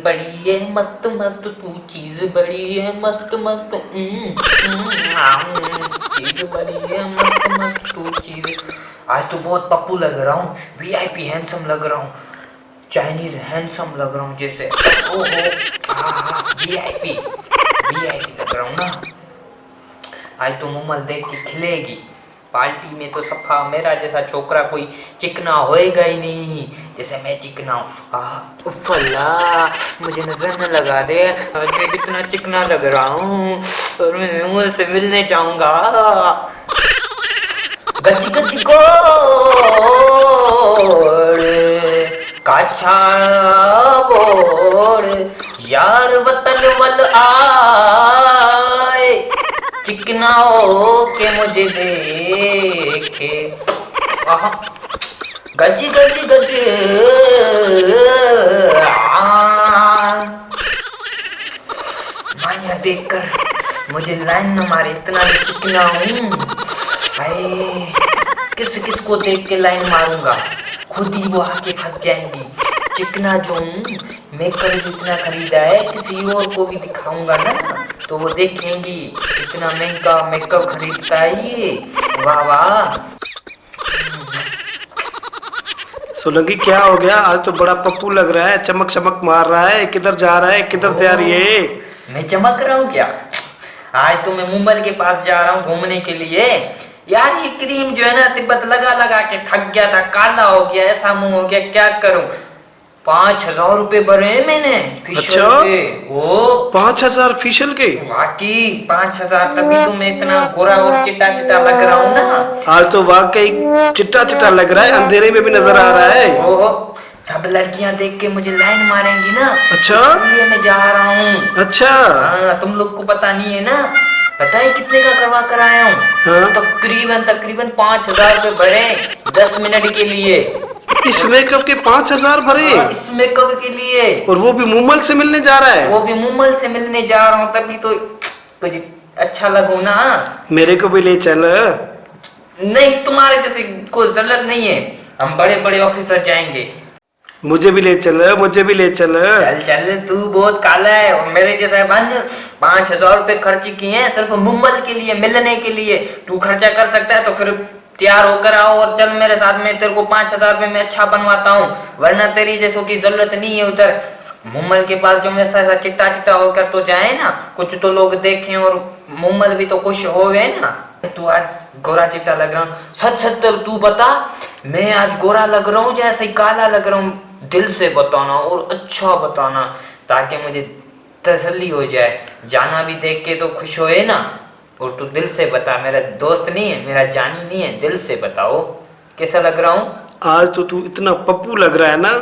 बड़ी है मस्त मस्त, तू चीज बड़ी है मस्त मस्त, चीज बड़ी है मस्त मस्त, तू चीज। आज तो बहुत पप्पू लग रहा हूँ, वीआईपी हैंडसम लग रहा हूँ, चाइनीज हैंडसम लग रहा हूँ जैसे। ओहो वीआईपी वीआईपी लग रहा हूँ ना। आज तो मुमल देख के खिलेगी। पार्टी में तो सफा मेरा जैसा छोकरा कोई चिकना होएगा ही नहीं जैसे मैं चिकना हूँ। उफ़ला मुझे नजर न लगा दे, आज मैं कितना चिकना लग रहा हूँ और मैं मुमल से मिलने जाऊंगा। गच्ची गच्ची गोड़ काछा बोड़ यार वतन वल आए, चिकना हो के मुझे देखे। गज गज गज माया देखकर मुझे लाइन न मारे, इतना चिकना हूँ। अरे किस किस को देख के लाइन मारूंगा, खुद ही वो आके फंस जाएंगी। चिकना जो हूँ मेकअप इतना खरीदा है, किसी और को भी दिखाऊंगा ना तो वो देखेंगी इतना महंगा मेकअप खरीदता है ये। वाह वाह। सोलंकी क्या हो गया? आज तो बड़ा पप्पू लग रहा है, चमक चमक मार रहा है। किधर जा रहा है, किधर जा रही है? मैं चमक रहा हूँ क्या? आज तो मैं मुंबई के पास जा रहा हूँ घूमने के लिए। यार ये क्रीम जो है ना तिब्बत लगा लगा के थक गया था, काला हो गया, ऐसा मुंह हो गया, क्या करूं। 5,000 रुपए भरे हैं मैंने फेशियल के। वो 5,000 फेशियल के? वाकई 5,000, तभी तो मैं इतना गोरा और चिट्टा चिट्टा लग रहा हूँ ना। आज तो वाकई चिट्टा चिट्टा लग रहा है, अंधेरे में भी नजर आ रहा है। ओहो सब लड़कियां देख के मुझे लाइन मारेंगी ना। अच्छा इसलिए मैं जा रहा हूँ। अच्छा हाँ तुम लोग को पता नहीं है ना, पता है कितने का करवा कर आया हूँ? हाँ? तकरीबन 5,000 रुपए भरे 10 मिनट के लिए। इस मेकअप के 5,000 भरे? इस मेकअप के लिए। और वो भी मुमल से मिलने जा रहा है? वो भी मुमल से मिलने जा रहा हूँ, तभी तो कुछ अच्छा लगू ना। मेरे को भी ले चल। नहीं तुम्हारे जैसे कोई जरूरत नहीं है, हम बड़े बड़े ऑफिसर जाएंगे। मुझे भी ले चल, मुझे भी ले चल। चल चल तू बहुत काला है और मेरे जैसा बन। 5,000 रुपए खर्च किए हैं सिर्फ मुंबई के लिए, मिलने के लिए। तू खर्चा कर सकता है तो फिर तैयार होकर आओ और चल मेरे साथ में, तेरे को 5,000 रुपए में अच्छा बनवाता हूँ, वरना तेरी जैसों की जरूरत नहीं है उधर। मुंबई के पास जो ऐसा चिट्टा चिट्टा होकर तो जाए ना, कुछ तो लोग देखें और मुंबई भी तो खुश होवे ना। तू आज गोरा चिट्टा लग रहा हूँ, सच सच तू बता, मैं आज गोरा लग रहा हूँ जैसे काला लग रहा हूँ? दिल से बताना और अच्छा बताना ताकि मुझे तसल्ली हो जाए। जाना भी देख के तो खुश होए ना। और तू दिल से बता, मेरा दोस्त नहीं है, मेरा जानी नहीं है, दिल से बताओ कैसा लग रहा हूँ? आज तो तू इतना पप्पू लग रहा है ना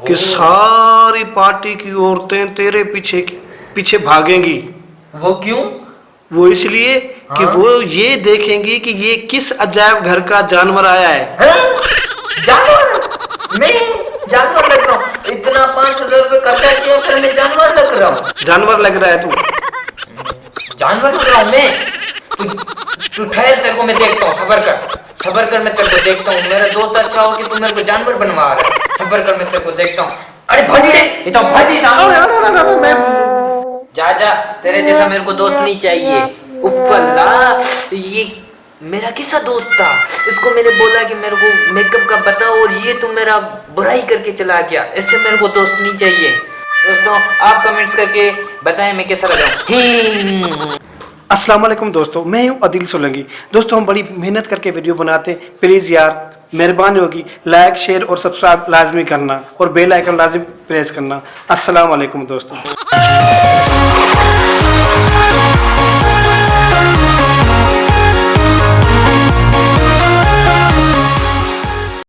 कि सारी पार्टी की औरतें तेरे पीछे पीछे भागेंगी। वो क्यों? वो इसलिए कि वो ये देखेंगी कि ये किस अजायब घर का जानवर आया है। जानवर? मैं जानवर लग रहा हूँ? इतना 5,000 रुपए खर्चा किया फिर मैं जानवर लग रहा हूँ? जानवर लग रहा है तू? जानवर लग रहा हूँ मैं? तू ठहर, तेरे को मैं देखता हूँ, सबर कर मैं तेरे को देखता हूँ। मेरा दोस्त अच्छा हो कि तू मेरे को जानवर बनवा रहा है। सबर कर मैं तेरे को देखता हूँ। अरे भाजी रे, ये तो भाजी जा तेरे जैसा मेरे को दोस्त नहीं चाहिए। उफ़ला ये मेरा किसा दोस्त था, इसको मैंने बोला कि मेरे को मेकअप का बताओ और ये तो मेरा बुराई करके चला गया। इससे मेरे को दोस्त नहीं चाहिए। दोस्तों आप कमेंट्स करके बताएं मैं कैसा लगा हूँ। अस्सलाम वालेकुम दोस्तों, मैं हूँ आदिल सोलंकी। दोस्तों हम बड़ी मेहनत करके वीडियो बनाते हैं, प्लीज़ यार मेहरबानी होगी लाइक शेयर और सब्सक्राइब लाजमी करना और बेल आइकन लाजमी प्रेस करना। अस्सलाम वालेकुम दोस्तों।